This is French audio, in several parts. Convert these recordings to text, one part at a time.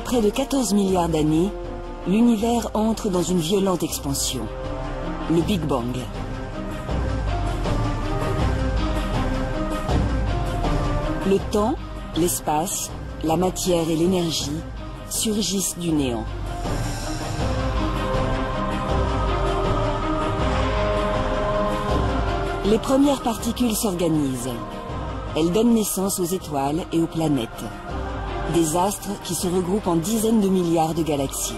près de 14 milliards d'années, l'univers entre dans une violente expansion, le Big Bang. Le temps, l'espace, la matière et l'énergie surgissent du néant. Les premières particules s'organisent. Elles donnent naissance aux étoiles et aux planètes. Des astres qui se regroupent en dizaines de milliards de galaxies.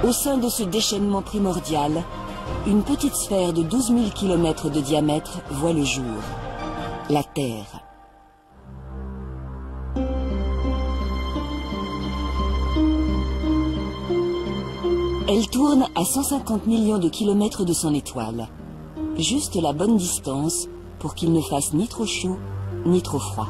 Au sein de ce déchaînement primordial, une petite sphère de 12 000 km de diamètre voit le jour. La Terre. Elle tourne à 150 millions de kilomètres de son étoile. Juste la bonne distance pour qu'il ne fasse ni trop chaud, ni trop froid.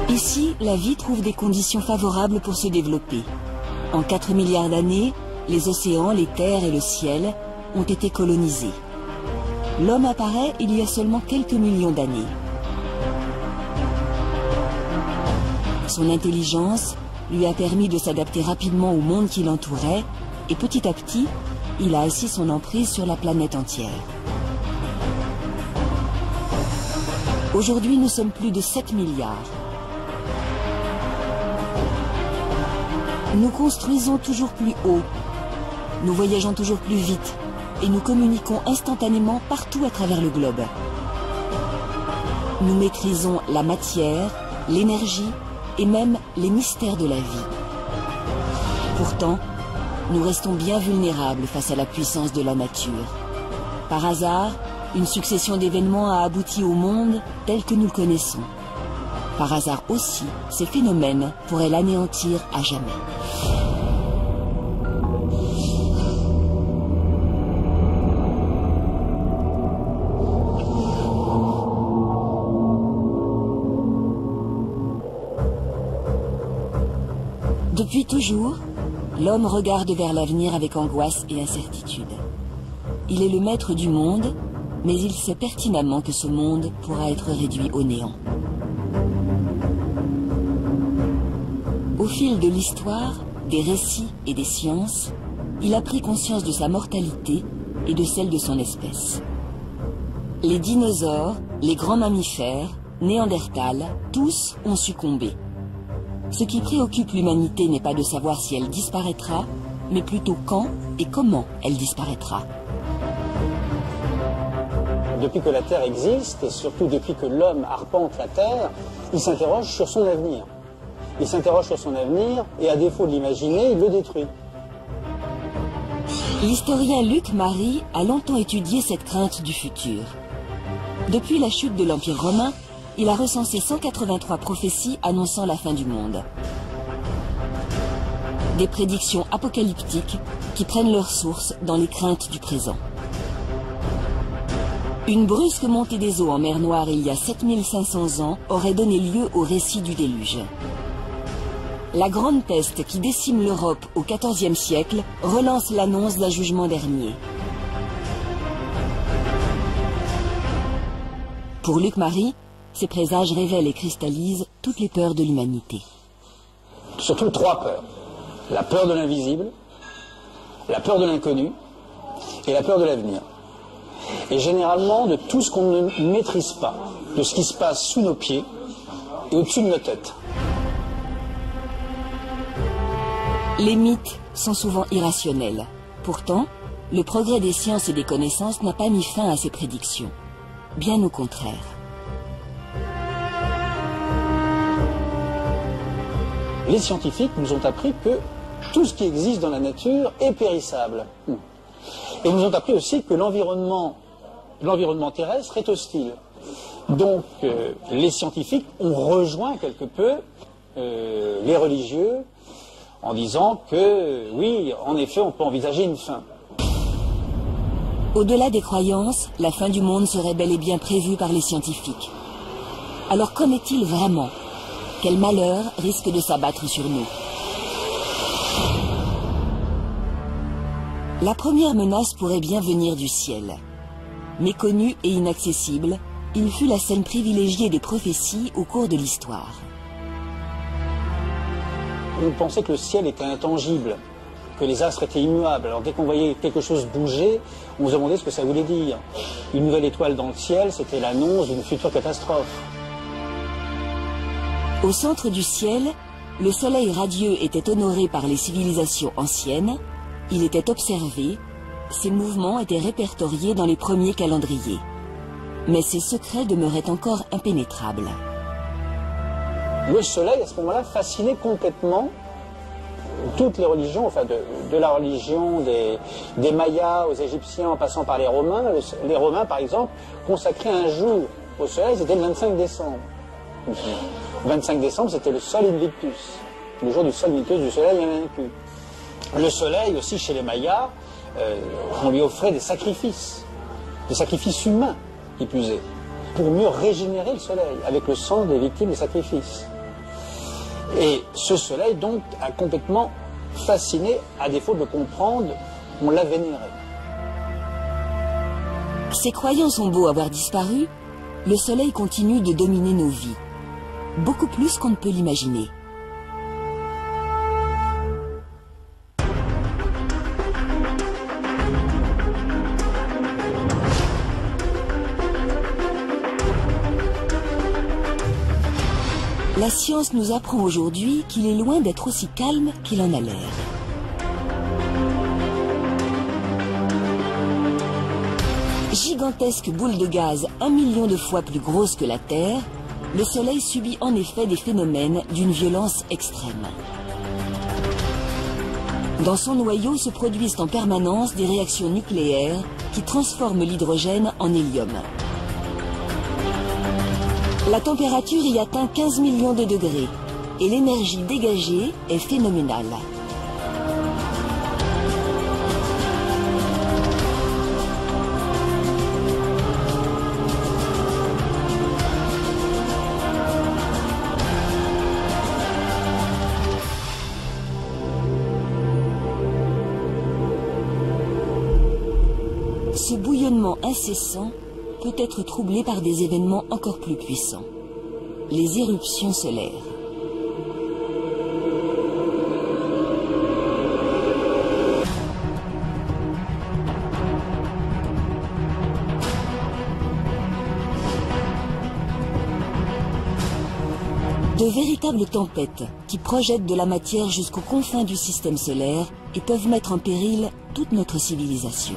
Ici, la vie trouve des conditions favorables pour se développer. En 4 milliards d'années, les océans, les terres et le ciel ont été colonisés. L'homme apparaît il y a seulement quelques millions d'années. Son intelligence lui a permis de s'adapter rapidement au monde qui l'entourait et petit à petit, il a assis son emprise sur la planète entière. Aujourd'hui, nous sommes plus de 7 milliards. Nous construisons toujours plus haut, nous voyageons toujours plus vite et nous communiquons instantanément partout à travers le globe. Nous maîtrisons la matière, l'énergie et même les mystères de la vie. Pourtant, nous restons bien vulnérables face à la puissance de la nature. Par hasard, une succession d'événements a abouti au monde tel que nous le connaissons. Par hasard aussi, ces phénomènes pourraient l'anéantir à jamais. Depuis toujours, l'homme regarde vers l'avenir avec angoisse et incertitude. Il est le maître du monde, mais il sait pertinemment que ce monde pourra être réduit au néant. Au fil de l'histoire, des récits et des sciences, il a pris conscience de sa mortalité et de celle de son espèce. Les dinosaures, les grands mammifères, Néandertal, tous ont succombé. Ce qui préoccupe l'humanité n'est pas de savoir si elle disparaîtra, mais plutôt quand et comment elle disparaîtra. Depuis que la Terre existe, et surtout depuis que l'homme arpente la Terre, il s'interroge sur son avenir. Il s'interroge sur son avenir et à défaut de l'imaginer, il le détruit. L'historien Luc Mary a longtemps étudié cette crainte du futur. Depuis la chute de l'Empire romain, il a recensé 183 prophéties annonçant la fin du monde. Des prédictions apocalyptiques qui prennent leur source dans les craintes du présent. Une brusque montée des eaux en mer Noire il y a 7500 ans aurait donné lieu au récit du déluge. La grande peste qui décime l'Europe au XIVe siècle relance l'annonce d'un jugement dernier. Pour Luc Mary, ces présages révèlent et cristallisent toutes les peurs de l'humanité. Surtout 3 peurs. La peur de l'invisible, la peur de l'inconnu et la peur de l'avenir. Et généralement de tout ce qu'on ne maîtrise pas, de ce qui se passe sous nos pieds et au-dessus de nos têtes. Les mythes sont souvent irrationnels. Pourtant, le progrès des sciences et des connaissances n'a pas mis fin à ces prédictions. Bien au contraire. Les scientifiques nous ont appris que tout ce qui existe dans la nature est périssable. Et ils nous ont appris aussi que l'environnement terrestre est hostile. Donc les scientifiques ont rejoint quelque peu les religieux en disant que oui, en effet, on peut envisager une fin. Au-delà des croyances, la fin du monde serait bel et bien prévue par les scientifiques. Alors qu'en est-il vraiment ? Quel malheur risque de s'abattre sur nous ? La première menace pourrait bien venir du ciel. Méconnue et inaccessible, il fut la scène privilégiée des prophéties au cours de l'histoire. On pensait que le ciel était intangible, que les astres étaient immuables. Alors dès qu'on voyait quelque chose bouger, on se demandait ce que ça voulait dire. Une nouvelle étoile dans le ciel, c'était l'annonce d'une future catastrophe. Au centre du ciel, le soleil radieux était honoré par les civilisations anciennes, il était observé, ses mouvements étaient répertoriés dans les premiers calendriers. Mais ses secrets demeuraient encore impénétrables. Le soleil, à ce moment-là, fascinait complètement toutes les religions, enfin de la religion des Mayas aux Égyptiens en passant par les Romains. Les Romains, par exemple, consacraient un jour au soleil, c'était le 25 décembre. Le 25 décembre, c'était le Sol Invictus, le jour du Sol Invictus, du soleil invaincu. Le soleil aussi, chez les Mayas, on lui offrait des sacrifices humains, qui plus est, pour mieux régénérer le soleil, avec le sang des victimes des sacrifices. Et ce soleil, donc, a complètement fasciné, à défaut de le comprendre, on l'a vénéré. Ces croyances ont beau avoir disparu, le soleil continue de dominer nos vies, beaucoup plus qu'on ne peut l'imaginer. La science nous apprend aujourd'hui qu'il est loin d'être aussi calme qu'il en a l'air. Gigantesque boule de gaz 1 million de fois plus grosse que la Terre, le Soleil subit en effet des phénomènes d'une violence extrême. Dans son noyau se produisent en permanence des réactions nucléaires qui transforment l'hydrogène en hélium. La température y atteint 15 millions de degrés et l'énergie dégagée est phénoménale. Ce bouillonnement incessant peut être troublé par des événements encore plus puissants, les éruptions solaires. De véritables tempêtes qui projettent de la matière jusqu'aux confins du système solaire et peuvent mettre en péril toute notre civilisation.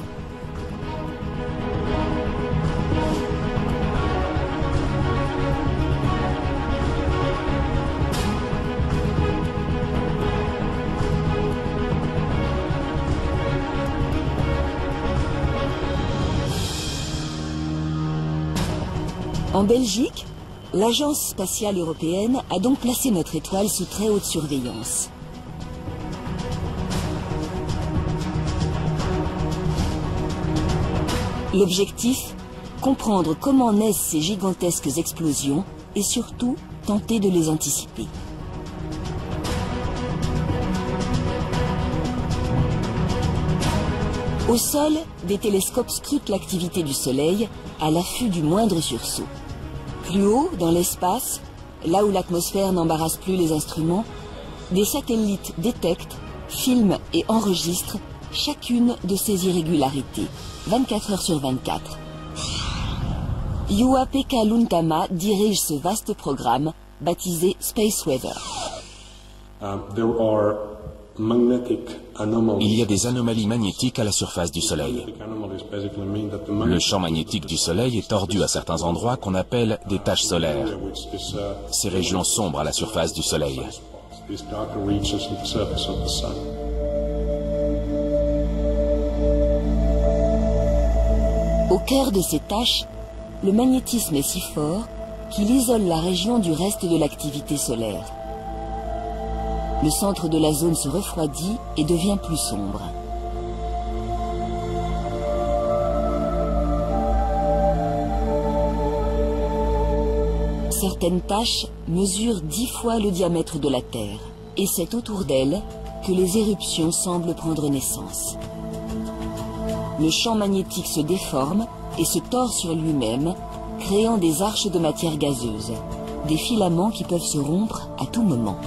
En Belgique, l'Agence spatiale européenne a donc placé notre étoile sous très haute surveillance. L'objectif, comprendre comment naissent ces gigantesques explosions et surtout tenter de les anticiper. Au sol, des télescopes scrutent l'activité du Soleil à l'affût du moindre sursaut. Plus haut, dans l'espace, là où l'atmosphère n'embarrasse plus les instruments, des satellites détectent, filment et enregistrent chacune de ces irrégularités, 24 heures sur 24. Juha-Pekka Luntama dirige ce vaste programme baptisé Space Weather. Il y a des anomalies magnétiques à la surface du Soleil. Le champ magnétique du Soleil est tordu à certains endroits qu'on appelle des taches solaires. Ces régions sombres à la surface du Soleil. Au cœur de ces taches, le magnétisme est si fort qu'il isole la région du reste de l'activité solaire. Le centre de la zone se refroidit et devient plus sombre. Certaines taches mesurent 10 fois le diamètre de la Terre, et c'est autour d'elles que les éruptions semblent prendre naissance. Le champ magnétique se déforme et se tord sur lui-même, créant des arches de matière gazeuse, des filaments qui peuvent se rompre à tout moment.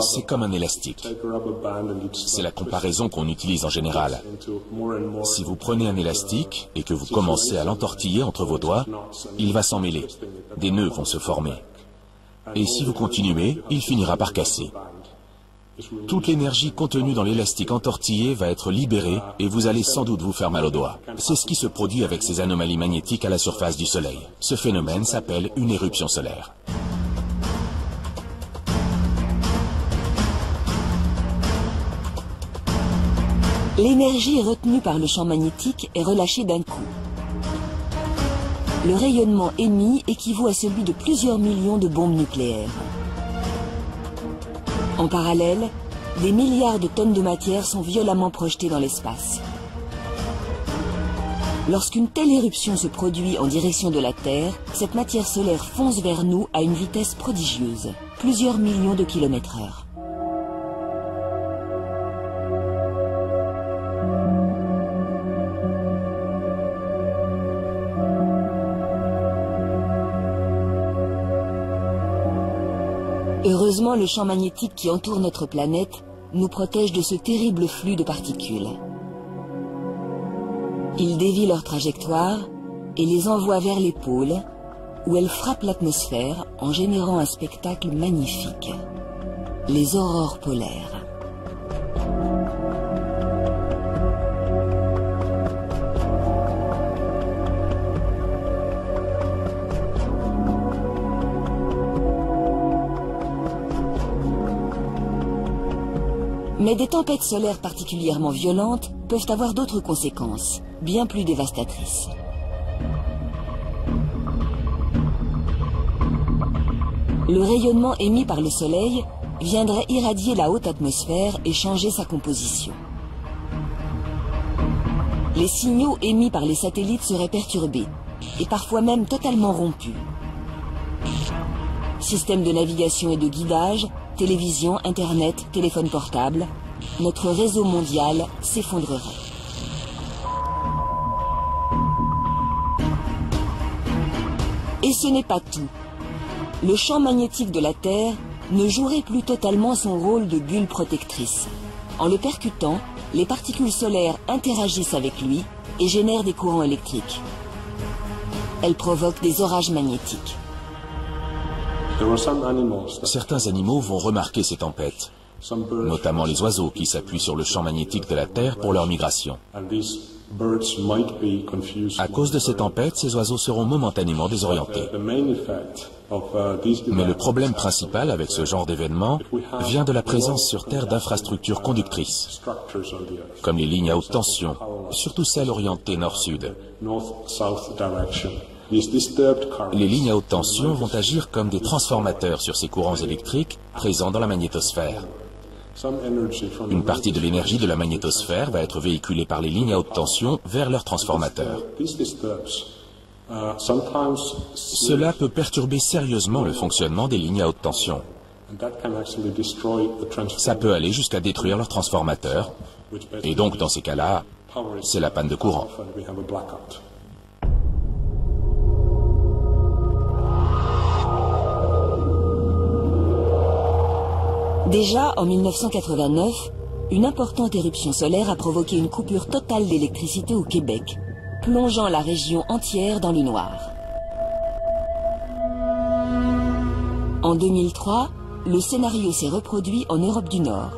C'est comme un élastique. C'est la comparaison qu'on utilise en général. Si vous prenez un élastique et que vous commencez à l'entortiller entre vos doigts, il va s'emmêler. Des nœuds vont se former. Et si vous continuez, il finira par casser. Toute l'énergie contenue dans l'élastique entortillé va être libérée et vous allez sans doute vous faire mal aux doigts. C'est ce qui se produit avec ces anomalies magnétiques à la surface du Soleil. Ce phénomène s'appelle une éruption solaire. L'énergie retenue par le champ magnétique est relâchée d'un coup. Le rayonnement émis équivaut à celui de plusieurs millions de bombes nucléaires. En parallèle, des milliards de tonnes de matière sont violemment projetées dans l'espace. Lorsqu'une telle éruption se produit en direction de la Terre, cette matière solaire fonce vers nous à une vitesse prodigieuse, plusieurs millions de kilomètres/heure. Heureusement, le champ magnétique qui entoure notre planète nous protège de ce terrible flux de particules. Il dévie leur trajectoire et les envoie vers les pôles, où elles frappent l'atmosphère en générant un spectacle magnifique, les aurores polaires. Mais des tempêtes solaires particulièrement violentes peuvent avoir d'autres conséquences, bien plus dévastatrices. Le rayonnement émis par le Soleil viendrait irradier la haute atmosphère et changer sa composition. Les signaux émis par les satellites seraient perturbés, et parfois même totalement rompus. Système de navigation et de guidage, télévision, Internet, téléphone portable, notre réseau mondial s'effondrerait. Et ce n'est pas tout. Le champ magnétique de la Terre ne jouerait plus totalement son rôle de bulle protectrice. En le percutant, les particules solaires interagissent avec lui et génèrent des courants électriques. Elles provoquent des orages magnétiques. Certains animaux vont remarquer ces tempêtes, notamment les oiseaux qui s'appuient sur le champ magnétique de la Terre pour leur migration. À cause de ces tempêtes, ces oiseaux seront momentanément désorientés. Mais le problème principal avec ce genre d'événement vient de la présence sur Terre d'infrastructures conductrices, comme les lignes à haute tension, surtout celles orientées nord-sud. Les lignes à haute tension vont agir comme des transformateurs sur ces courants électriques présents dans la magnétosphère. Une partie de l'énergie de la magnétosphère va être véhiculée par les lignes à haute tension vers leurs transformateurs. Cela peut perturber sérieusement le fonctionnement des lignes à haute tension. Ça peut aller jusqu'à détruire leurs transformateurs, et donc dans ces cas-là, c'est la panne de courant. Déjà, en 1989, une importante éruption solaire a provoqué une coupure totale d'électricité au Québec, plongeant la région entière dans le noir. En 2003, le scénario s'est reproduit en Europe du Nord.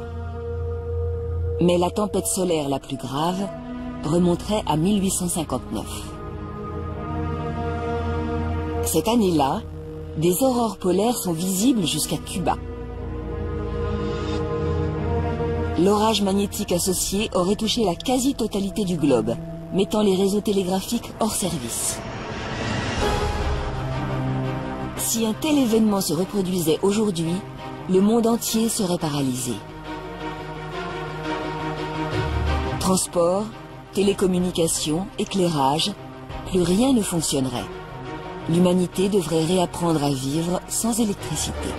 Mais la tempête solaire la plus grave remonterait à 1859. Cette année-là, des aurores polaires sont visibles jusqu'à Cuba. L'orage magnétique associé aurait touché la quasi-totalité du globe, mettant les réseaux télégraphiques hors service. Si un tel événement se reproduisait aujourd'hui, le monde entier serait paralysé. Transport, télécommunications, éclairage, plus rien ne fonctionnerait. L'humanité devrait réapprendre à vivre sans électricité.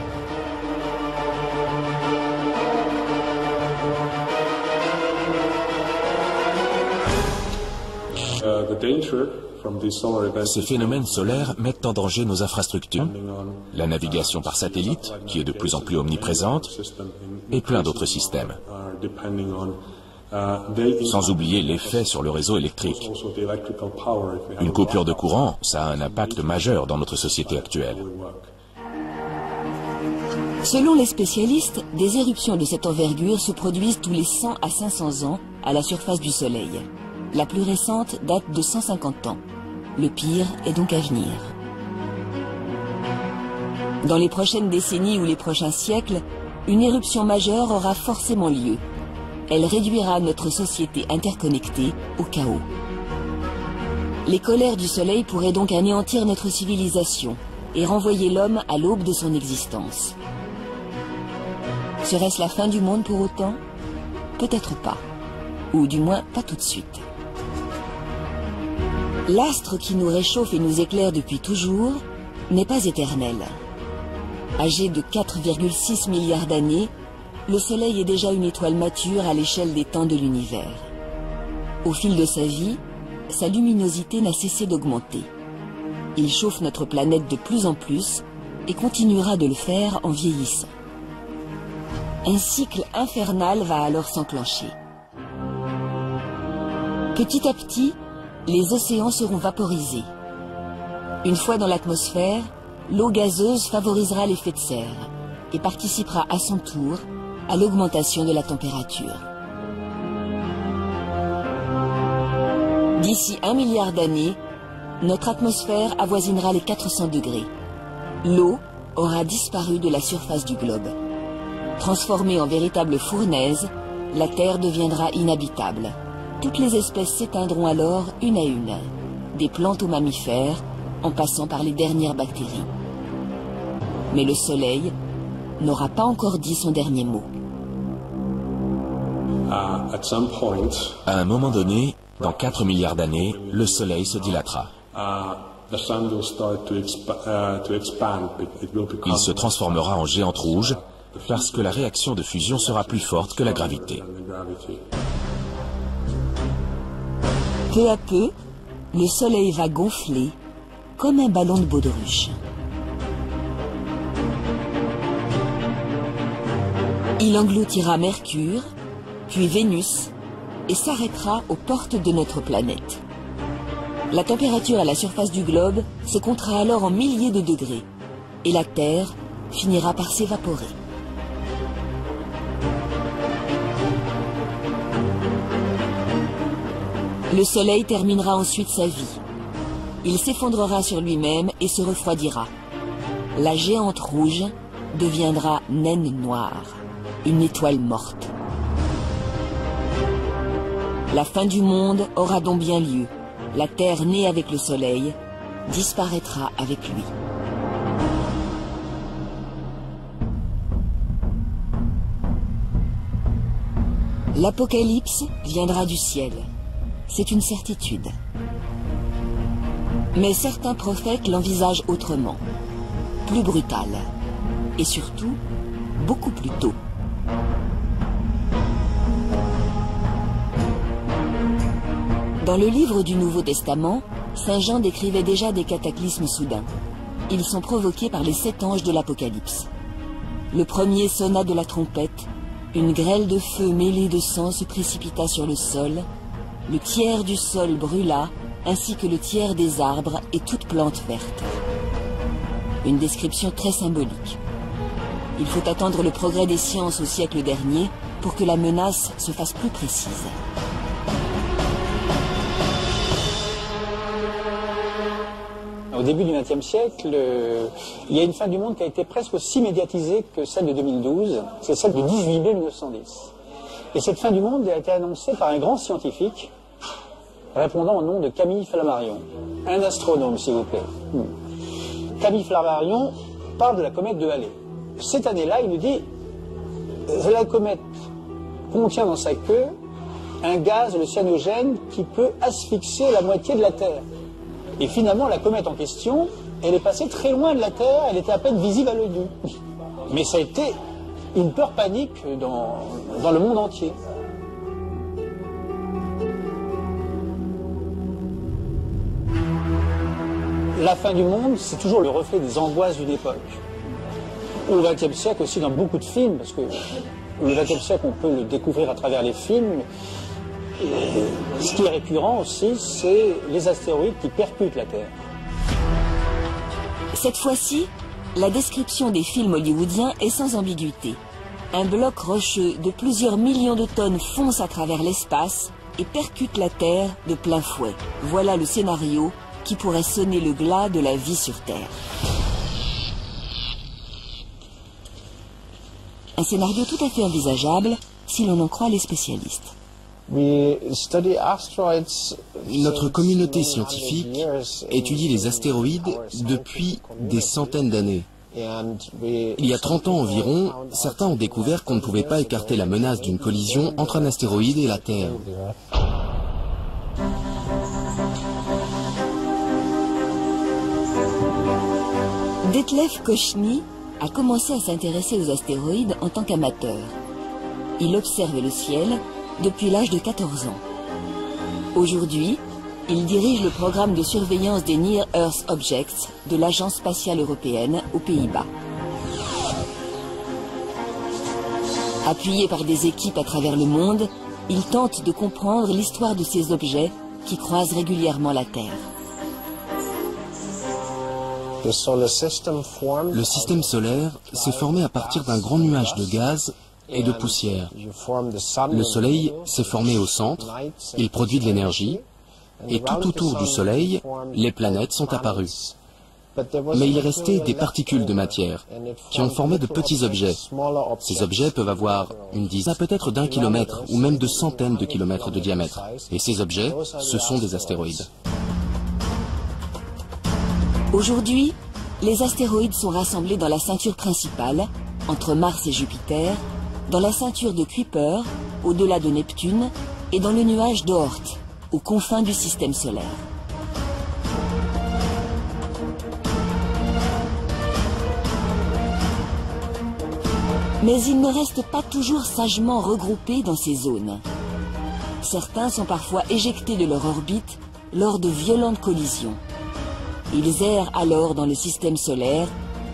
Ces phénomènes solaires mettent en danger nos infrastructures, la navigation par satellite, qui est de plus en plus omniprésente, et plein d'autres systèmes. Sans oublier l'effet sur le réseau électrique. Une coupure de courant, ça a un impact majeur dans notre société actuelle. Selon les spécialistes, des éruptions de cette envergure se produisent tous les 100 à 500 ans à la surface du Soleil. La plus récente date de 150 ans. Le pire est donc à venir. Dans les prochaines décennies ou les prochains siècles, une éruption majeure aura forcément lieu. Elle réduira notre société interconnectée au chaos. Les colères du Soleil pourraient donc anéantir notre civilisation et renvoyer l'homme à l'aube de son existence. Serait-ce la fin du monde pour autant? Peut-être pas. Ou du moins pas tout de suite. L'astre qui nous réchauffe et nous éclaire depuis toujours n'est pas éternel. Âgé de 4,6 milliards d'années, le Soleil est déjà une étoile mature à l'échelle des temps de l'univers. Au fil de sa vie, sa luminosité n'a cessé d'augmenter. Il chauffe notre planète de plus en plus et continuera de le faire en vieillissant. Un cycle infernal va alors s'enclencher. Petit à petit, les océans seront vaporisés. Une fois dans l'atmosphère, l'eau gazeuse favorisera l'effet de serre et participera à son tour à l'augmentation de la température. D'ici 1 milliard d'années, notre atmosphère avoisinera les 400 degrés. L'eau aura disparu de la surface du globe. Transformée en véritable fournaise, la Terre deviendra inhabitable. Toutes les espèces s'éteindront alors une à une, des plantes aux mammifères, en passant par les dernières bactéries. Mais le Soleil n'aura pas encore dit son dernier mot. À un moment donné, dans 4 milliards d'années, le Soleil se dilatera. Il se transformera en géante rouge parce que la réaction de fusion sera plus forte que la gravité. Peu à peu, le Soleil va gonfler comme un ballon de baudruche. Il engloutira Mercure, puis Vénus, et s'arrêtera aux portes de notre planète. La température à la surface du globe se comptera alors en milliers de degrés, et la Terre finira par s'évaporer. Le Soleil terminera ensuite sa vie. Il s'effondrera sur lui-même et se refroidira. La géante rouge deviendra naine noire, une étoile morte. La fin du monde aura donc bien lieu. La Terre née avec le Soleil disparaîtra avec lui. L'apocalypse viendra du ciel. C'est une certitude. Mais certains prophètes l'envisagent autrement, plus brutal, et surtout, beaucoup plus tôt. Dans le livre du Nouveau Testament, Saint Jean décrivait déjà des cataclysmes soudains. Ils sont provoqués par les 7 anges de l'Apocalypse. Le premier sonna de la trompette, une grêle de feu mêlée de sang se précipita sur le sol, le tiers du sol brûla, ainsi que le tiers des arbres et toute plante verte. Une description très symbolique. Il faut attendre le progrès des sciences au siècle dernier pour que la menace se fasse plus précise. Au début du XXe siècle, il y a une fin du monde qui a été presque aussi médiatisée que celle de 2012, c'est celle du 18 mai 1910. Et cette fin du monde a été annoncée par un grand scientifique répondant au nom de Camille Flammarion. Un astronome, s'il vous plaît. Camille Flammarion parle de la comète de Halley. Cette année-là, il nous dit la comète contient dans sa queue un gaz, le cyanogène, qui peut asphyxier la moitié de la Terre. Et finalement, la comète en question, elle est passée très loin de la Terre, elle était à peine visible à l'œil nu. Mais ça a été une peur panique dans le monde entier. La fin du monde, c'est toujours le reflet des angoisses d'une époque. Au XXe siècle aussi, dans beaucoup de films, parce que le XXe siècle, on peut le découvrir à travers les films. Et ce qui est récurrent aussi, c'est les astéroïdes qui percutent la Terre. Cette fois-ci, la description des films hollywoodiens est sans ambiguïté. Un bloc rocheux de plusieurs millions de tonnes fonce à travers l'espace et percute la Terre de plein fouet. Voilà le scénario qui pourrait sonner le glas de la vie sur Terre. Un scénario tout à fait envisageable si l'on en croit les spécialistes. Notre communauté scientifique étudie les astéroïdes depuis des centaines d'années. Il y a 30 ans environ, certains ont découvert qu'on ne pouvait pas écarter la menace d'une collision entre un astéroïde et la Terre. Detlef Kochny a commencé à s'intéresser aux astéroïdes en tant qu'amateur. Il observe le ciel depuis l'âge de 14 ans. Aujourd'hui, il dirige le programme de surveillance des Near Earth Objects de l'Agence spatiale européenne aux Pays-Bas. Appuyé par des équipes à travers le monde, il tente de comprendre l'histoire de ces objets qui croisent régulièrement la Terre. Le système solaire s'est formé à partir d'un grand nuage de gaz et de poussière. Le Soleil s'est formé au centre, il produit de l'énergie, et tout autour du Soleil, les planètes sont apparues. Mais il restait des particules de matière qui ont formé de petits objets. Ces objets peuvent avoir une dizaine, peut-être d'1 kilomètre ou même de centaines de kilomètres de diamètre. Et ces objets, ce sont des astéroïdes. Aujourd'hui, les astéroïdes sont rassemblés dans la ceinture principale, entre Mars et Jupiter, dans la ceinture de Kuiper, au-delà de Neptune, et dans le nuage d'Oort, aux confins du système solaire. Mais ils ne restent pas toujours sagement regroupés dans ces zones. Certains sont parfois éjectés de leur orbite lors de violentes collisions. Ils errent alors dans le système solaire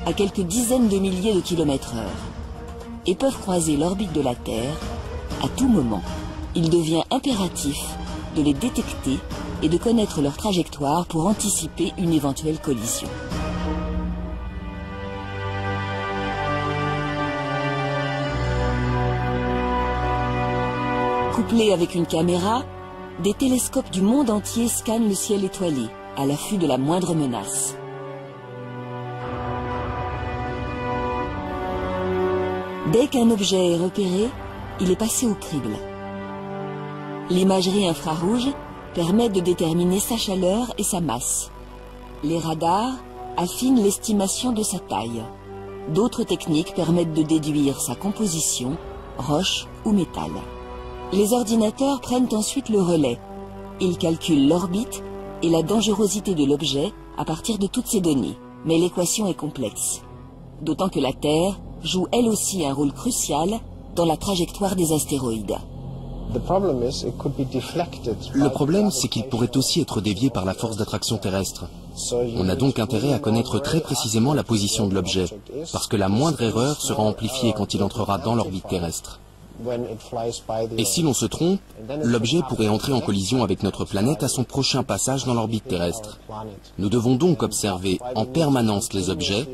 à quelques dizaines de milliers de kilomètres/heure et peuvent croiser l'orbite de la Terre à tout moment. Il devient impératif de les détecter et de connaître leur trajectoire pour anticiper une éventuelle collision. Couplés avec une caméra, des télescopes du monde entier scannent le ciel étoilé, à l'affût de la moindre menace. Dès qu'un objet est repéré, il est passé au crible. L'imagerie infrarouge permet de déterminer sa chaleur et sa masse. Les radars affinent l'estimation de sa taille. D'autres techniques permettent de déduire sa composition, roche ou métal. Les ordinateurs prennent ensuite le relais. Ils calculent l'orbite et la dangerosité de l'objet à partir de toutes ces données. Mais l'équation est complexe. D'autant que la Terre joue elle aussi un rôle crucial dans la trajectoire des astéroïdes. Le problème, c'est qu'il pourrait aussi être dévié par la force d'attraction terrestre. On a donc intérêt à connaître très précisément la position de l'objet, parce que la moindre erreur sera amplifiée quand il entrera dans l'orbite terrestre. Et si l'on se trompe, l'objet pourrait entrer en collision avec notre planète à son prochain passage dans l'orbite terrestre. Nous devons donc observer en permanence les objets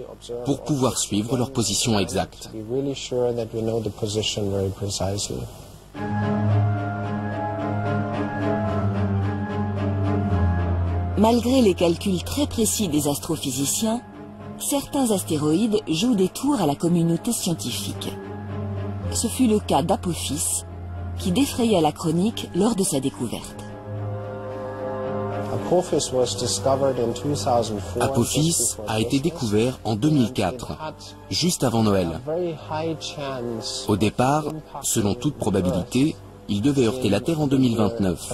pour pouvoir suivre leur position exacte. Malgré les calculs très précis des astrophysiciens, certains astéroïdes jouent des tours à la communauté scientifique. Ce fut le cas d'Apophis, qui défraya la chronique lors de sa découverte. Apophis a été découvert en 2004, juste avant Noël. Au départ, selon toute probabilité, il devait heurter la Terre en 2029.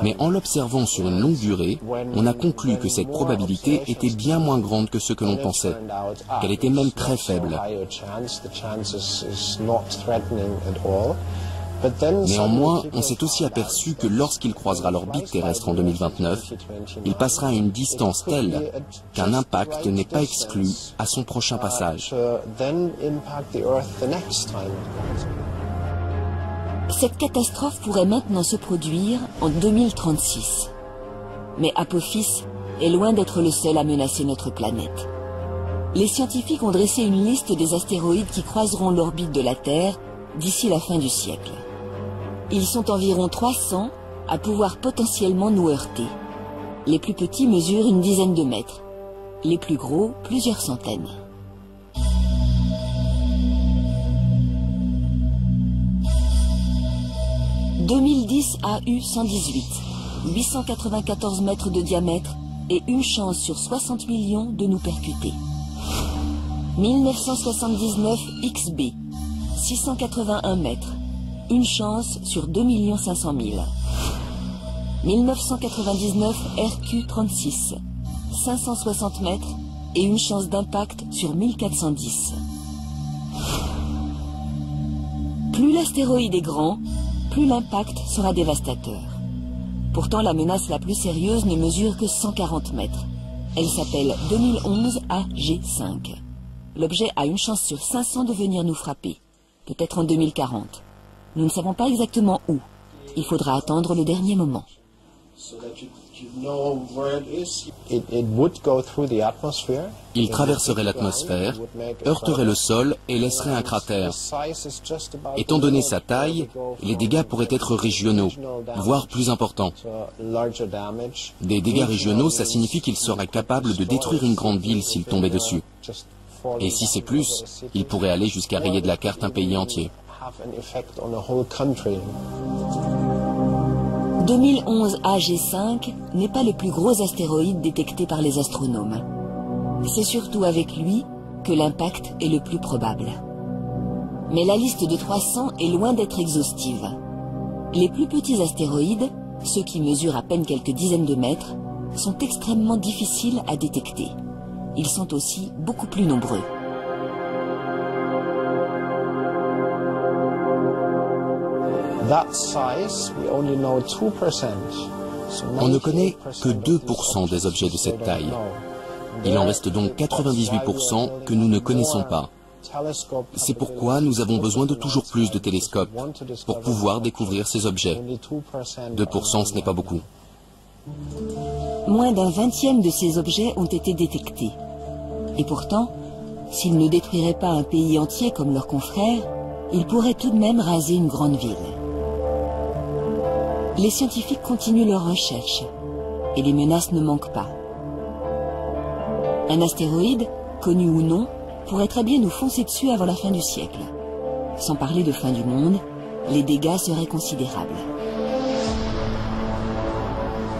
Mais en l'observant sur une longue durée, on a conclu que cette probabilité était bien moins grande que ce que l'on pensait, qu'elle était même très faible. Néanmoins, on s'est aussi aperçu que lorsqu'il croisera l'orbite terrestre en 2029, il passera à une distance telle qu'un impact n'est pas exclu à son prochain passage. Cette catastrophe pourrait maintenant se produire en 2036. Mais Apophis est loin d'être le seul à menacer notre planète. Les scientifiques ont dressé une liste des astéroïdes qui croiseront l'orbite de la Terre d'ici la fin du siècle. Ils sont environ 300 à pouvoir potentiellement nous heurter. Les plus petits mesurent une dizaine de mètres, les plus gros plusieurs centaines. « 2010 AU-118, 894 mètres de diamètre et une chance sur 60 millions de nous percuter. 1979 XB, 681 mètres, une chance sur 2 500 000. 1999 RQ-36, 560 mètres et une chance d'impact sur 1410. Plus l'astéroïde est grand, plus l'impact sera dévastateur. Pourtant, la menace la plus sérieuse ne mesure que 140 mètres. Elle s'appelle 2011 AG5. L'objet a une chance sur 500 de venir nous frapper, peut-être en 2040. Nous ne savons pas exactement où. Il faudra attendre le dernier moment. Il traverserait l'atmosphère, heurterait le sol et laisserait un cratère. Étant donné sa taille, les dégâts pourraient être régionaux, voire plus importants. Des dégâts régionaux, ça signifie qu'il serait capable de détruire une grande ville s'il tombait dessus. Et si c'est plus, il pourrait aller jusqu'à rayer de la carte un pays entier. 2011 AG5 n'est pas le plus gros astéroïde détecté par les astronomes. C'est surtout avec lui que l'impact est le plus probable. Mais la liste de 300 est loin d'être exhaustive. Les plus petits astéroïdes, ceux qui mesurent à peine quelques dizaines de mètres, sont extrêmement difficiles à détecter. Ils sont aussi beaucoup plus nombreux. On ne connaît que 2% des objets de cette taille. Il en reste donc 98% que nous ne connaissons pas. C'est pourquoi nous avons besoin de toujours plus de télescopes pour pouvoir découvrir ces objets. 2%, ce n'est pas beaucoup. Moins d'un 20e de ces objets ont été détectés. Et pourtant, s'ils ne détruiraient pas un pays entier comme leurs confrères, ils pourraient tout de même raser une grande ville. Les scientifiques continuent leurs recherches et les menaces ne manquent pas. Un astéroïde, connu ou non, pourrait très bien nous foncer dessus avant la fin du siècle. Sans parler de fin du monde, les dégâts seraient considérables.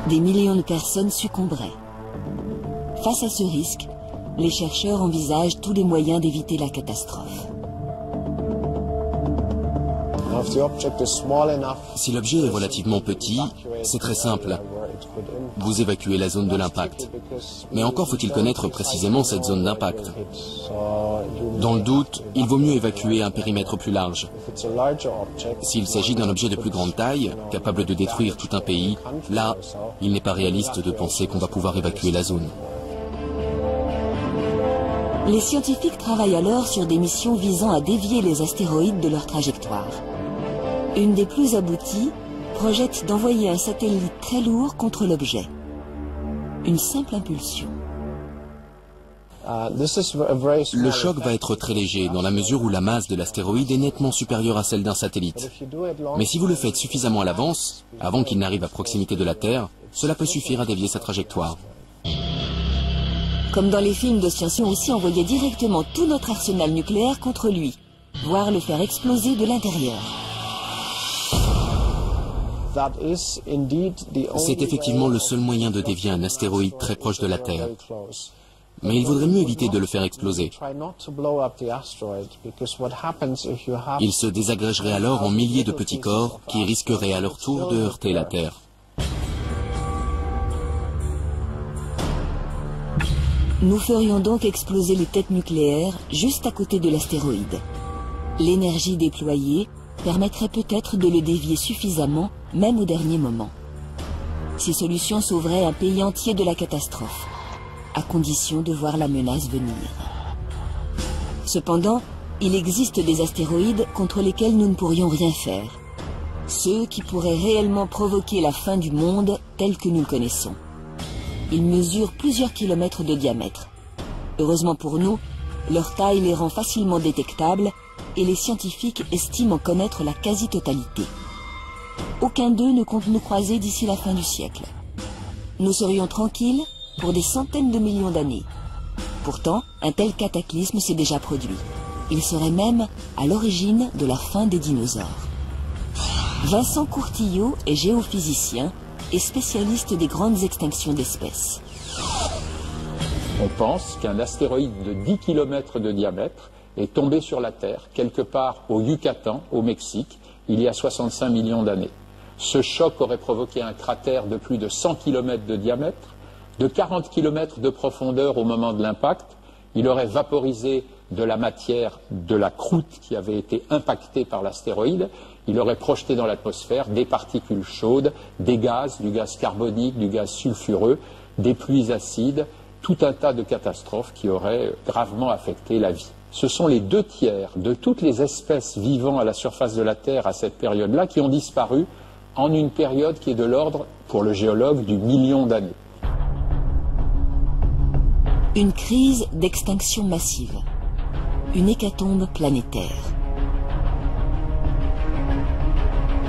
Des millions de personnes succomberaient. Face à ce risque, les chercheurs envisagent tous les moyens d'éviter la catastrophe. Si l'objet est relativement petit, c'est très simple. Vous évacuez la zone de l'impact. Mais encore faut-il connaître précisément cette zone d'impact. Dans le doute, il vaut mieux évacuer un périmètre plus large. S'il s'agit d'un objet de plus grande taille, capable de détruire tout un pays, là, il n'est pas réaliste de penser qu'on va pouvoir évacuer la zone. Les scientifiques travaillent alors sur des missions visant à dévier les astéroïdes de leur trajectoire. Une des plus abouties projette d'envoyer un satellite très lourd contre l'objet. Une simple impulsion. Le choc va être très léger dans la mesure où la masse de l'astéroïde est nettement supérieure à celle d'un satellite. Mais si vous le faites suffisamment à l'avance, avant qu'il n'arrive à proximité de la Terre, cela peut suffire à dévier sa trajectoire. Comme dans les films de science-fiction, aussi envoyer directement tout notre arsenal nucléaire contre lui, voire le faire exploser de l'intérieur. C'est effectivement le seul moyen de dévier un astéroïde très proche de la Terre. Mais il vaudrait mieux éviter de le faire exploser. Il se désagrégerait alors en milliers de petits corps qui risqueraient à leur tour de heurter la Terre. Nous ferions donc exploser les têtes nucléaires juste à côté de l'astéroïde. L'énergie déployée permettraient peut-être de le dévier suffisamment, même au dernier moment. Ces solutions sauveraient un pays entier de la catastrophe, à condition de voir la menace venir. Cependant, il existe des astéroïdes contre lesquels nous ne pourrions rien faire. Ceux qui pourraient réellement provoquer la fin du monde tel que nous le connaissons. Ils mesurent plusieurs kilomètres de diamètre. Heureusement pour nous, leur taille les rend facilement détectables et les scientifiques estiment en connaître la quasi-totalité. Aucun d'eux ne compte nous croiser d'ici la fin du siècle. Nous serions tranquilles pour des centaines de millions d'années. Pourtant, un tel cataclysme s'est déjà produit. Il serait même à l'origine de la fin des dinosaures. Vincent Courtillot est géophysicien et spécialiste des grandes extinctions d'espèces. On pense qu'un astéroïde de 10 km de diamètre est tombé sur la Terre, quelque part au Yucatan, au Mexique, il y a 65 millions d'années. Ce choc aurait provoqué un cratère de plus de 100 km de diamètre, de 40 km de profondeur au moment de l'impact. Il aurait vaporisé de la matière de la croûte qui avait été impactée par l'astéroïde. Il aurait projeté dans l'atmosphère des particules chaudes, des gaz, du gaz carbonique, du gaz sulfureux, des pluies acides, tout un tas de catastrophes qui auraient gravement affecté la vie. Ce sont les 2/3 de toutes les espèces vivant à la surface de la Terre à cette période-là qui ont disparu en une période qui est de l'ordre, pour le géologue, du million d'années. Une crise d'extinction massive. Une hécatombe planétaire.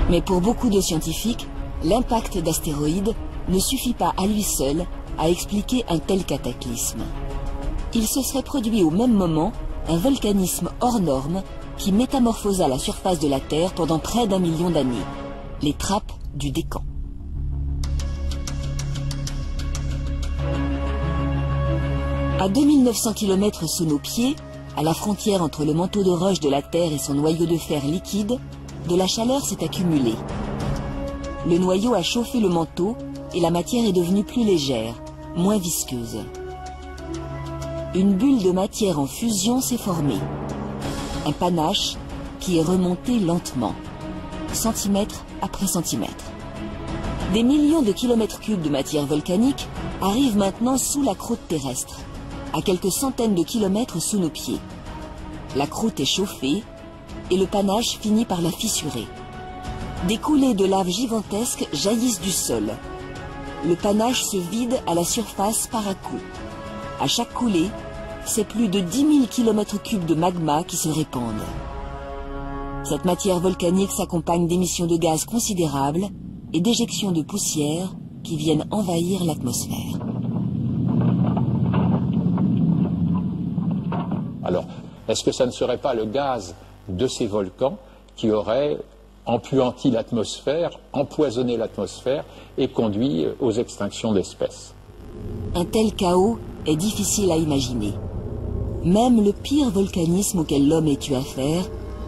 Mais pour beaucoup de scientifiques, l'impact d'astéroïdes ne suffit pas à lui seul à expliquer un tel cataclysme. Il se serait produit au même moment un volcanisme hors norme qui métamorphosa la surface de la Terre pendant près d'1 million d'années, les trappes du Décan. À 2900 km sous nos pieds, à la frontière entre le manteau de roche de la Terre et son noyau de fer liquide, de la chaleur s'est accumulée. Le noyau a chauffé le manteau et la matière est devenue plus légère, moins visqueuse. Une bulle de matière en fusion s'est formée. Un panache qui est remonté lentement, centimètre après centimètre. Des millions de kilomètres cubes de matière volcanique arrivent maintenant sous la croûte terrestre, à quelques centaines de kilomètres sous nos pieds. La croûte est chauffée et le panache finit par la fissurer. Des coulées de lave gigantesques jaillissent du sol. Le panache se vide à la surface par à coup. À chaque coulée, c'est plus de 10 000 km3 de magma qui se répandent. Cette matière volcanique s'accompagne d'émissions de gaz considérables et d'éjections de poussière qui viennent envahir l'atmosphère. Alors, est-ce que ça ne serait pas le gaz de ces volcans qui aurait empuanti l'atmosphère, empoisonné l'atmosphère et conduit aux extinctions d'espèces? Un tel chaos est difficile à imaginer. Même le pire volcanisme auquel l'homme ait eu affaire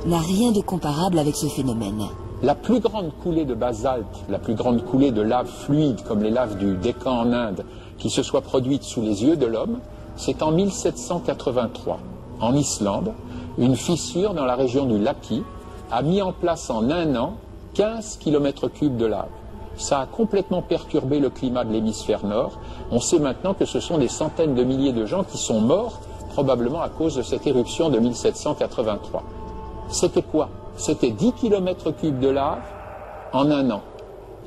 n'a rien de comparable avec ce phénomène. La plus grande coulée de basalte, la plus grande coulée de lave fluide, comme les laves du Décan en Inde, qui se soit produite sous les yeux de l'homme, c'est en 1783. En Islande, une fissure dans la région du Laki a mis en place en un an 15 km3 de lave. Ça a complètement perturbé le climat de l'hémisphère nord. On sait maintenant que ce sont des centaines de milliers de gens qui sont morts, probablement à cause de cette éruption de 1783. C'était quoi? C'était 10 km3 de lave en un an.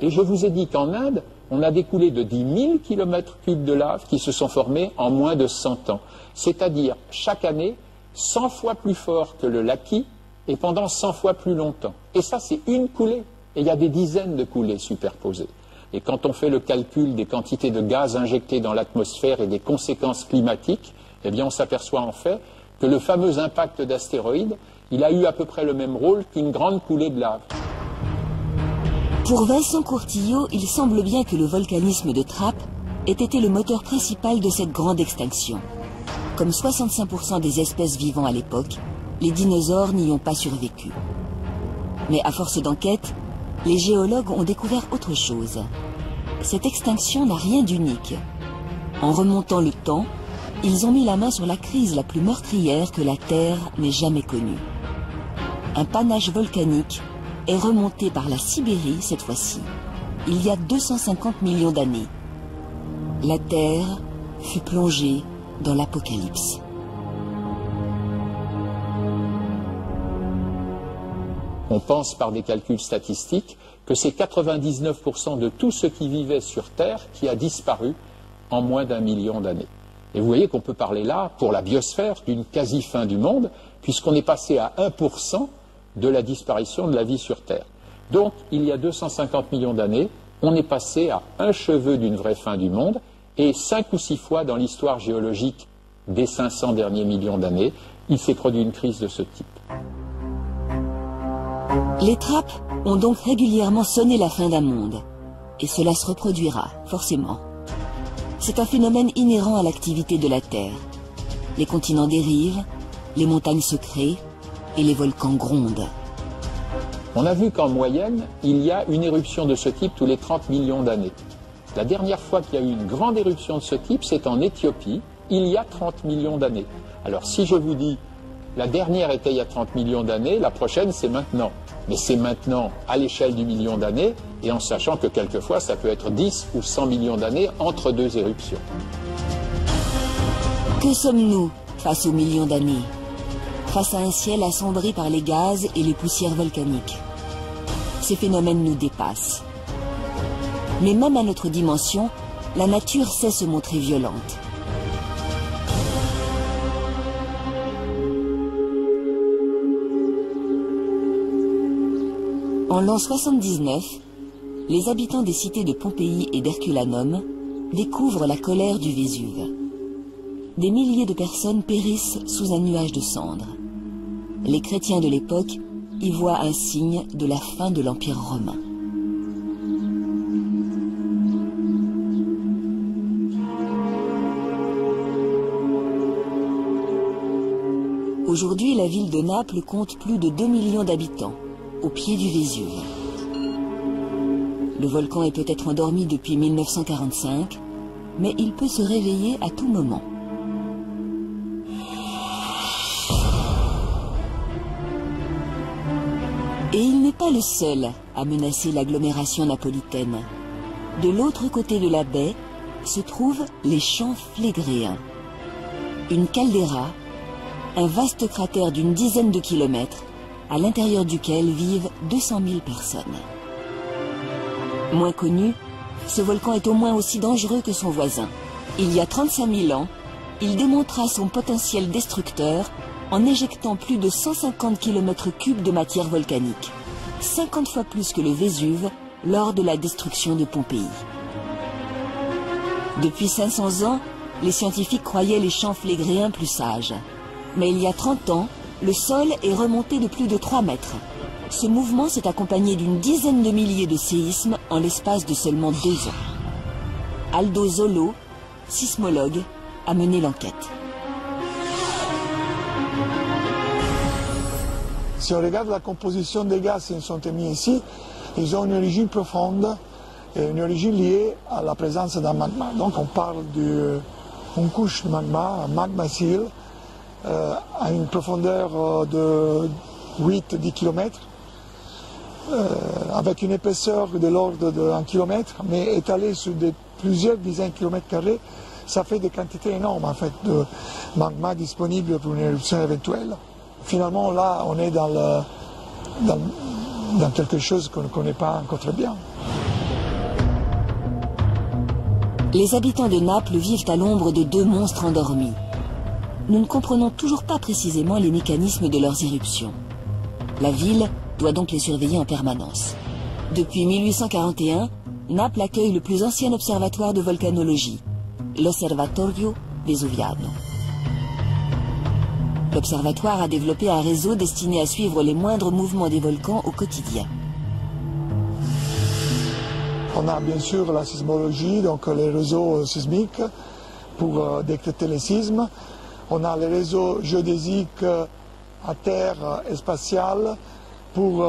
Et je vous ai dit qu'en Inde, on a des coulées de 10 000 km3 de lave qui se sont formées en moins de 100 ans. C'est-à-dire, chaque année, 100 fois plus fort que le Laki et pendant 100 fois plus longtemps. Et ça, c'est une coulée. Et il y a des dizaines de coulées superposées. Et quand on fait le calcul des quantités de gaz injectés dans l'atmosphère et des conséquences climatiques, eh bien, on s'aperçoit en fait que le fameux impact d'astéroïdes, il a eu à peu près le même rôle qu'une grande coulée de lave. Pour Vincent Courtillot, il semble bien que le volcanisme de Trappes ait été le moteur principal de cette grande extinction. Comme 65% des espèces vivant à l'époque, les dinosaures n'y ont pas survécu. Mais à force d'enquête, les géologues ont découvert autre chose. Cette extinction n'a rien d'unique. En remontant le temps, ils ont mis la main sur la crise la plus meurtrière que la Terre n'ait jamais connue. Un panache volcanique est remonté par la Sibérie cette fois-ci, il y a 250 millions d'années. La Terre fut plongée dans l'apocalypse. On pense par des calculs statistiques que c'est 99% de tout ce qui vivait sur Terre qui a disparu en moins d'1 million d'années. Et vous voyez qu'on peut parler là, pour la biosphère, d'une quasi-fin du monde, puisqu'on est passé à 1% de la disparition de la vie sur Terre. Donc, il y a 250 millions d'années, on est passé à un cheveu d'une vraie fin du monde, et 5 ou 6 fois dans l'histoire géologique des 500 derniers millions d'années, il s'est produit une crise de ce type. Les trappes ont donc régulièrement sonné la fin d'un monde. Et cela se reproduira, forcément. C'est un phénomène inhérent à l'activité de la Terre. Les continents dérivent, les montagnes se créent et les volcans grondent. On a vu qu'en moyenne, il y a une éruption de ce type tous les 30 millions d'années. La dernière fois qu'il y a eu une grande éruption de ce type, c'est en Éthiopie, il y a 30 millions d'années. Alors si je vous dis, la dernière était il y a 30 millions d'années, la prochaine c'est maintenant. Mais c'est maintenant à l'échelle du million d'années, et en sachant que quelquefois ça peut être 10 ou 100 millions d'années entre deux éruptions. Que sommes-nous face aux millions d'années? Face à un ciel assombri par les gaz et les poussières volcaniques. Ces phénomènes nous dépassent. Mais même à notre dimension, la nature sait se montrer violente. En l'an 79, les habitants des cités de Pompéi et d'Herculanum découvrent la colère du Vésuve. Des milliers de personnes périssent sous un nuage de cendres. Les chrétiens de l'époque y voient un signe de la fin de l'Empire romain. Aujourd'hui, la ville de Naples compte plus de 2 millions d'habitants, au pied du Vésuve. Le volcan est peut-être endormi depuis 1945, mais il peut se réveiller à tout moment. Et il n'est pas le seul à menacer l'agglomération napolitaine. De l'autre côté de la baie se trouvent les champs Phlédréens. Une caldeira, un vaste cratère d'une dizaine de kilomètres, à l'intérieur duquel vivent 200 000 personnes. Moins connu, ce volcan est au moins aussi dangereux que son voisin. Il y a 35 000 ans, il démontra son potentiel destructeur en éjectant plus de 150 km3 de matière volcanique, 50 fois plus que le Vésuve lors de la destruction de Pompéi. Depuis 500 ans, les scientifiques croyaient les champs phlédréens plus sages. Mais il y a 30 ans, le sol est remonté de plus de 3 mètres. Ce mouvement s'est accompagné d'une dizaine de milliers de séismes en l'espace de seulement 2 ans. Aldo Zollo, sismologue, a mené l'enquête. Si on regarde la composition des gaz qui sont émis ici, ils ont une origine profonde et une origine liée à la présence d'un magma. Donc on parle d'une couche de magma, un magma seal, à une profondeur de 8-10 km, avec une épaisseur de l'ordre de 1 km, mais étalée sur plusieurs dizaines de kilomètres carrés, ça fait des quantités énormes en fait, de magma disponibles pour une éruption éventuelle. Finalement, là, on est dans quelque chose qu'on ne connaît pas encore très bien. Les habitants de Naples vivent à l'ombre de 2 monstres endormis. Nous ne comprenons toujours pas précisément les mécanismes de leurs éruptions. La ville doit donc les surveiller en permanence. Depuis 1841, Naples accueille le plus ancien observatoire de volcanologie, l'Osservatorio Vesuviano. L'observatoire a développé un réseau destiné à suivre les moindres mouvements des volcans au quotidien. On a bien sûr la sismologie, donc les réseaux sismiques pour détecter les sismes. On a les réseaux géodésiques à terre et spatial pour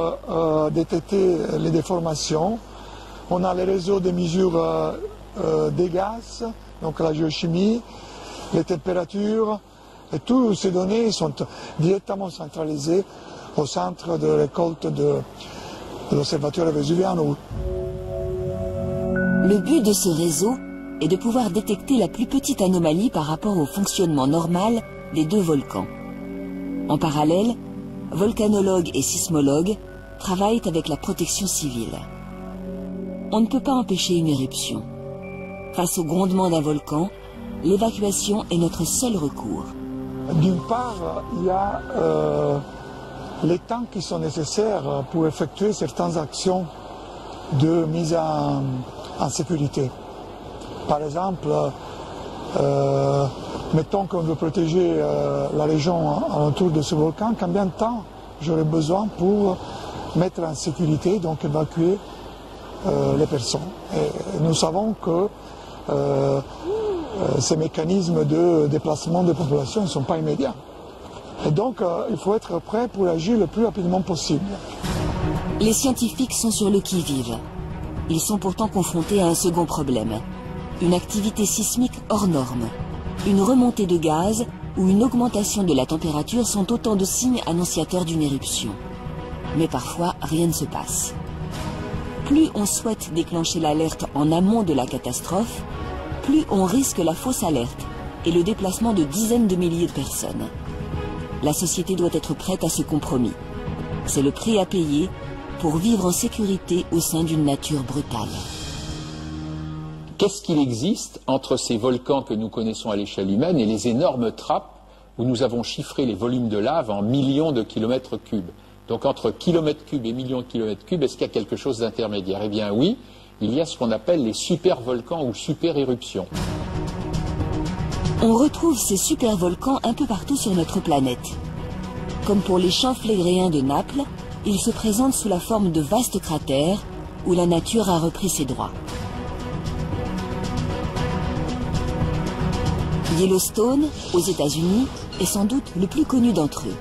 détecter les déformations. On a les réseaux de mesure des gaz, donc la géochimie, les températures. Et toutes ces données sont directement centralisées au centre de récolte de l'Osservatorio Vesuviano. Le but de ce réseau est de pouvoir détecter la plus petite anomalie par rapport au fonctionnement normal des deux volcans. En parallèle, volcanologues et sismologues travaillent avec la protection civile. On ne peut pas empêcher une éruption. Face au grondement d'un volcan, l'évacuation est notre seul recours. D'une part, il y a les temps qui sont nécessaires pour effectuer certaines actions de mise en sécurité. Par exemple, mettons qu'on veut protéger la région autour de ce volcan, combien de temps j'aurais besoin pour mettre en sécurité, donc évacuer les personnes. Et nous savons que ces mécanismes de déplacement des populations ne sont pas immédiats. Et donc, il faut être prêt pour agir le plus rapidement possible. Les scientifiques sont sur le qui-vive. Ils sont pourtant confrontés à un second problème. Une activité sismique hors norme. Une remontée de gaz ou une augmentation de la température sont autant de signes annonciateurs d'une éruption. Mais parfois, rien ne se passe. Plus on souhaite déclencher l'alerte en amont de la catastrophe, plus on risque la fausse alerte et le déplacement de dizaines de milliers de personnes. La société doit être prête à ce compromis. C'est le prix à payer pour vivre en sécurité au sein d'une nature brutale. Qu'est-ce qu'il existe entre ces volcans que nous connaissons à l'échelle humaine et les énormes trappes où nous avons chiffré les volumes de lave en millions de kilomètres cubes? Donc entre kilomètres cubes et millions de kilomètres cubes, est-ce qu'il y a quelque chose d'intermédiaire? Eh bien oui, il y a ce qu'on appelle les super-volcans ou super-éruptions. On retrouve ces super-volcans un peu partout sur notre planète. Comme pour les champs flégréens de Naples, ils se présentent sous la forme de vastes cratères où la nature a repris ses droits. Yellowstone, aux États-Unis, est sans doute le plus connu d'entre eux.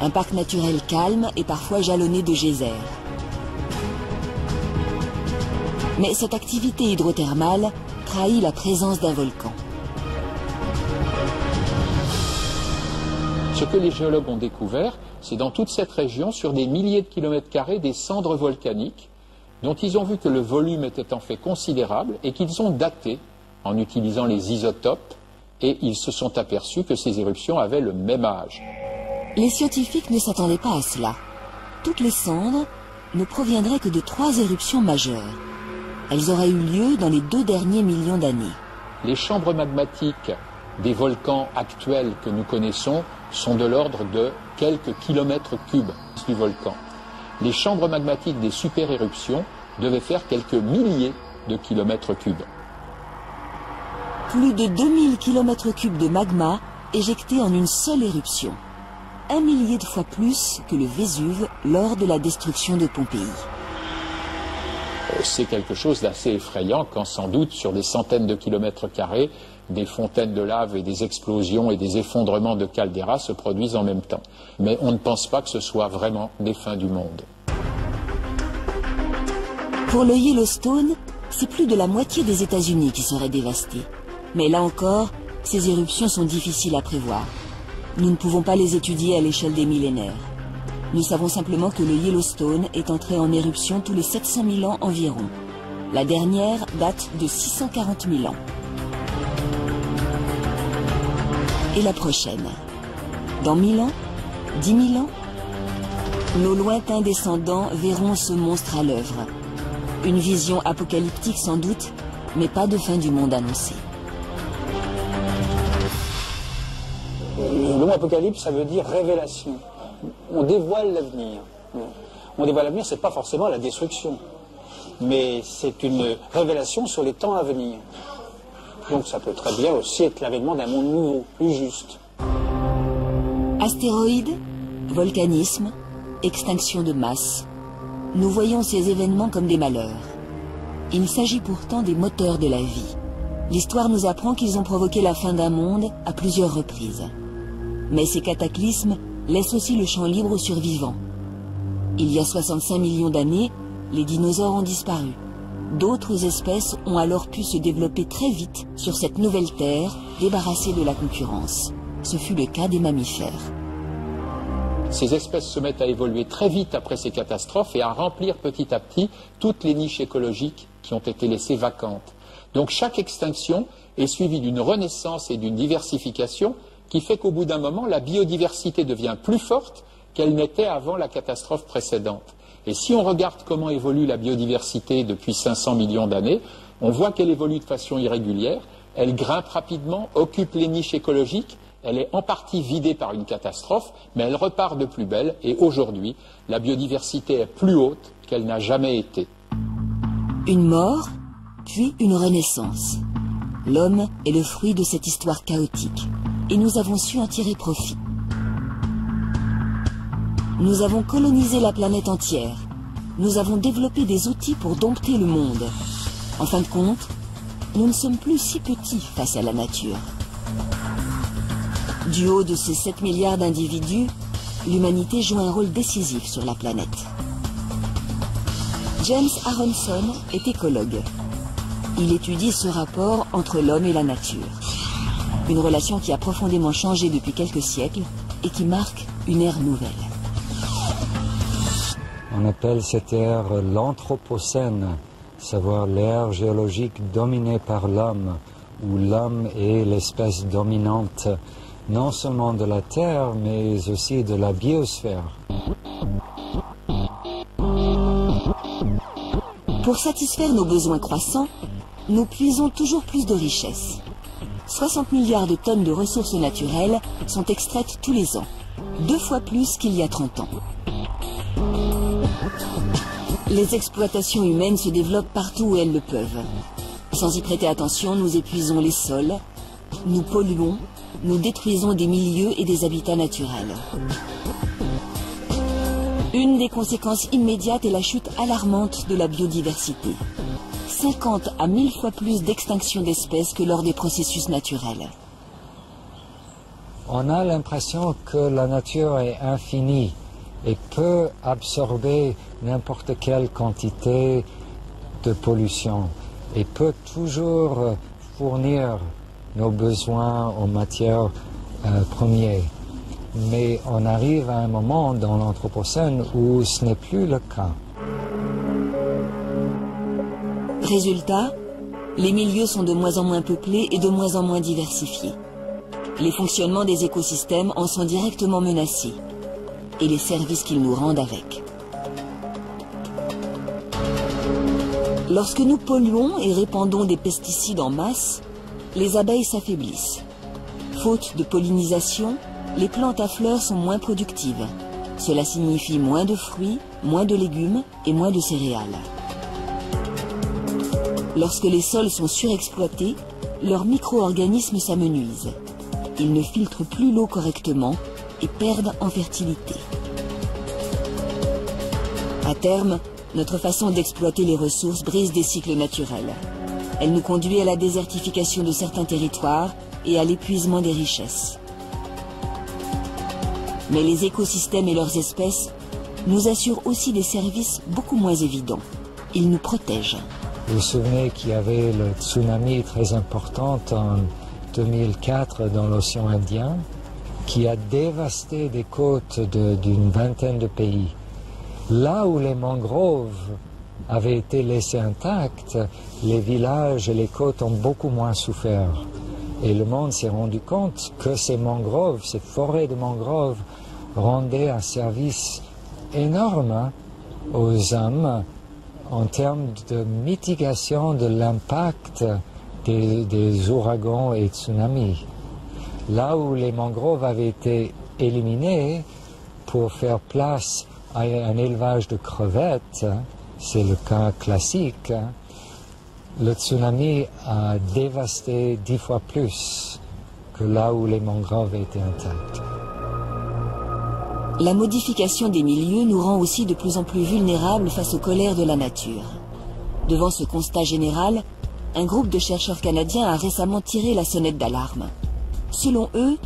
Un parc naturel calme et parfois jalonné de geysers. Mais cette activité hydrothermale trahit la présence d'un volcan. Ce que les géologues ont découvert, c'est dans toute cette région, sur des milliers de kilomètres carrés, des cendres volcaniques dont ils ont vu que le volume était en fait considérable et qu'ils ont daté en utilisant les isotopes, et ils se sont aperçus que ces éruptions avaient le même âge. Les scientifiques ne s'attendaient pas à cela. Toutes les cendres ne proviendraient que de 3 éruptions majeures. Elles auraient eu lieu dans les 2 derniers millions d'années. Les chambres magmatiques des volcans actuels que nous connaissons sont de l'ordre de quelques kilomètres cubes du volcan. Les chambres magmatiques des super-éruptions devaient faire quelques milliers de kilomètres cubes. Plus de 2000 km3 de magma éjectés en une seule éruption. 1 millier de fois plus que le Vésuve lors de la destruction de Pompéi. C'est quelque chose d'assez effrayant quand sans doute sur des centaines de kilomètres carrés, des fontaines de lave et des explosions et des effondrements de calderas se produisent en même temps. Mais on ne pense pas que ce soit vraiment des fins du monde. Pour le Yellowstone, c'est plus de la moitié des États-Unis qui seraient dévastés. Mais là encore, ces éruptions sont difficiles à prévoir. Nous ne pouvons pas les étudier à l'échelle des millénaires. Nous savons simplement que le Yellowstone est entré en éruption tous les 700 000 ans environ. La dernière date de 640 000 ans. Et la prochaine? Dans 1000 ans? 10 000 ans? Nos lointains descendants verront ce monstre à l'œuvre. Une vision apocalyptique sans doute, mais pas de fin du monde annoncée. Le mot apocalypse, ça veut dire révélation. On dévoile l'avenir. On dévoile l'avenir, c'est pas forcément la destruction, mais c'est une révélation sur les temps à venir. Donc ça peut très bien aussi être l'avènement d'un monde nouveau, plus juste. Astéroïdes, volcanisme, extinction de masse. Nous voyons ces événements comme des malheurs. Il s'agit pourtant des moteurs de la vie. L'histoire nous apprend qu'ils ont provoqué la fin d'un monde à plusieurs reprises. Mais ces cataclysmes laissent aussi le champ libre aux survivants. Il y a 65 millions d'années, les dinosaures ont disparu. D'autres espèces ont alors pu se développer très vite sur cette nouvelle terre, débarrassée de la concurrence. Ce fut le cas des mammifères. ces espèces se mettent à évoluer très vite après ces catastrophes et à remplir petit à petit toutes les niches écologiques qui ont été laissées vacantes. Donc chaque extinction est suivie d'une renaissance et d'une diversification qui fait qu'au bout d'un moment, la biodiversité devient plus forte qu'elle n'était avant la catastrophe précédente. Et si on regarde comment évolue la biodiversité depuis 500 millions d'années, on voit qu'elle évolue de façon irrégulière, elle grimpe rapidement, occupe les niches écologiques, elle est en partie vidée par une catastrophe, mais elle repart de plus belle et aujourd'hui, la biodiversité est plus haute qu'elle n'a jamais été. Une mort, puis une renaissance. L'homme est le fruit de cette histoire chaotique et nous avons su en tirer profit. Nous avons colonisé la planète entière. Nous avons développé des outils pour dompter le monde. En fin de compte, nous ne sommes plus si petits face à la nature. Du haut de ces 7 milliards d'individus, l'humanité joue un rôle décisif sur la planète. James Aronson est écologue. Il étudie ce rapport entre l'homme et la nature. Une relation qui a profondément changé depuis quelques siècles et qui marque une ère nouvelle. On appelle cette ère l'Anthropocène, savoir l'ère géologique dominée par l'homme, où l'homme est l'espèce dominante, non seulement de la Terre, mais aussi de la biosphère. Pour satisfaire nos besoins croissants, nous puisons toujours plus de richesses. 60 milliards de tonnes de ressources naturelles sont extraites tous les ans, 2 fois plus qu'il y a 30 ans. Les exploitations humaines se développent partout où elles le peuvent. Sans y prêter attention, nous épuisons les sols, nous polluons, nous détruisons des milieux et des habitats naturels. Une des conséquences immédiates est la chute alarmante de la biodiversité. 50 à 1000 fois plus d'extinction d'espèces que lors des processus naturels. On a l'impression que la nature est infinie et peut absorber n'importe quelle quantité de pollution et peut toujours fournir nos besoins en matières premières. Mais on arrive à un moment dans l'Anthropocène où ce n'est plus le cas. Résultat, les milieux sont de moins en moins peuplés et de moins en moins diversifiés. Les fonctionnements des écosystèmes en sont directement menacés, et les services qu'ils nous rendent avec. Lorsque nous polluons et répandons des pesticides en masse, les abeilles s'affaiblissent. Faute de pollinisation, les plantes à fleurs sont moins productives. Cela signifie moins de fruits, moins de légumes et moins de céréales. Lorsque les sols sont surexploités, leurs micro-organismes s'amenuisent. Ils ne filtrent plus l'eau correctement et perdent en fertilité. À terme, notre façon d'exploiter les ressources brise des cycles naturels. Elle nous conduit à la désertification de certains territoires et à l'épuisement des richesses. Mais les écosystèmes et leurs espèces nous assurent aussi des services beaucoup moins évidents. Ils nous protègent. Vous vous souvenez qu'il y avait le tsunami très important en 2004 dans l'océan Indien qui a dévasté des côtes d'une vingtaine de pays. Là où les mangroves avaient été laissées intactes, les villages et les côtes ont beaucoup moins souffert. Et le monde s'est rendu compte que ces mangroves, ces forêts de mangroves, rendaient un service énorme aux hommes en termes de mitigation de l'impact des ouragans et tsunamis. Là où les mangroves avaient été éliminées pour faire place à un élevage de crevettes, c'est le cas classique, le tsunami a dévasté 10 fois plus que là où les mangroves étaient intactes. La modification des milieux nous rend aussi de plus en plus vulnérables face aux colères de la nature. Devant ce constat général, un groupe de chercheurs canadiens a récemment tiré la sonnette d'alarme. Selon eux,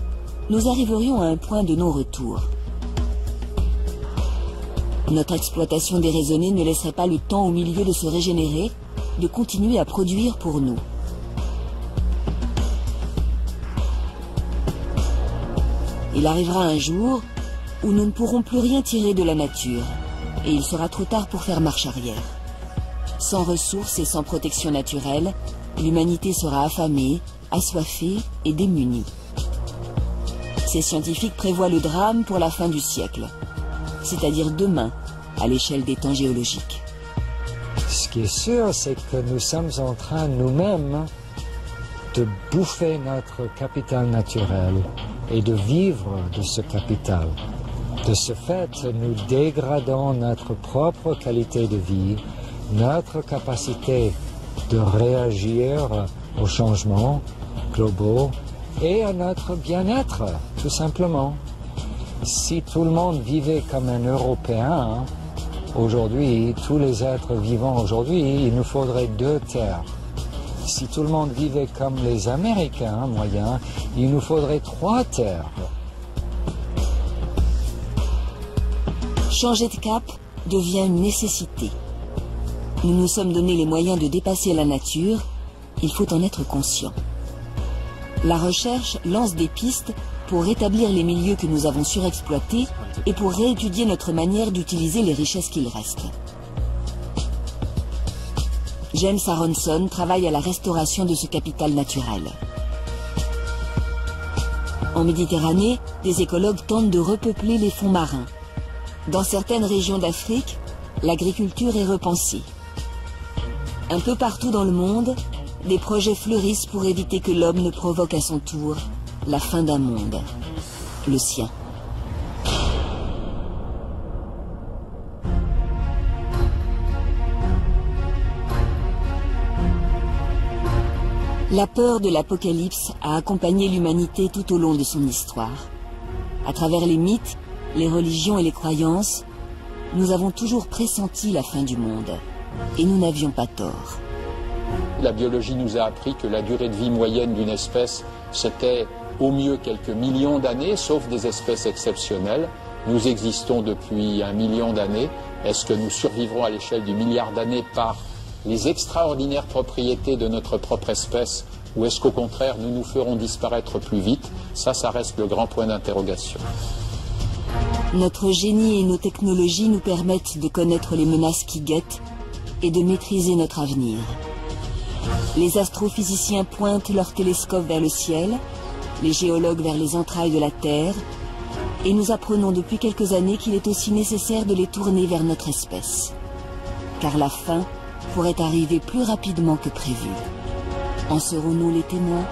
nous arriverions à un point de non-retour. Notre exploitation déraisonnée ne laisserait pas le temps aux milieux de se régénérer, de continuer à produire pour nous. Il arrivera un jour où nous ne pourrons plus rien tirer de la nature, et il sera trop tard pour faire marche arrière. Sans ressources et sans protection naturelle, l'humanité sera affamée, assoiffée et démunie. Ces scientifiques prévoient le drame pour la fin du siècle, c'est-à-dire demain, à l'échelle des temps géologiques. Ce qui est sûr, c'est que nous sommes en train nous-mêmes de bouffer notre capital naturel et de vivre de ce capital. De ce fait, nous dégradons notre propre qualité de vie, notre capacité de réagir aux changements globaux et à notre bien-être, tout simplement. Si tout le monde vivait comme un Européen, aujourd'hui, tous les êtres vivants aujourd'hui, il nous faudrait 2 terres. Si tout le monde vivait comme les Américains moyens, il nous faudrait 3 terres. Changer de cap devient une nécessité. Nous nous sommes donné les moyens de dépasser la nature, il faut en être conscient. La recherche lance des pistes pour rétablir les milieux que nous avons surexploités et pour réétudier notre manière d'utiliser les richesses qu'il reste. James Aronson travaille à la restauration de ce capital naturel. En Méditerranée, des écologues tentent de repeupler les fonds marins. Dans certaines régions d'Afrique, l'agriculture est repensée. Un peu partout dans le monde, des projets fleurissent pour éviter que l'homme ne provoque à son tour la fin d'un monde, le sien. La peur de l'apocalypse a accompagné l'humanité tout au long de son histoire. À travers les mythes, les religions et les croyances, nous avons toujours pressenti la fin du monde. Et nous n'avions pas tort. La biologie nous a appris que la durée de vie moyenne d'une espèce, c'était au mieux quelques millions d'années, sauf des espèces exceptionnelles. Nous existons depuis 1 million d'années. Est-ce que nous survivrons à l'échelle du milliard d'années par les extraordinaires propriétés de notre propre espèce, ou est-ce qu'au contraire, nous nous ferons disparaître plus vite? Ça reste le grand point d'interrogation. Notre génie et nos technologies nous permettent de connaître les menaces qui guettent et de maîtriser notre avenir. Les astrophysiciens pointent leurs télescopes vers le ciel, les géologues vers les entrailles de la Terre, et nous apprenons depuis quelques années qu'il est aussi nécessaire de les tourner vers notre espèce. Car la fin pourrait arriver plus rapidement que prévu. En serons-nous les témoins ?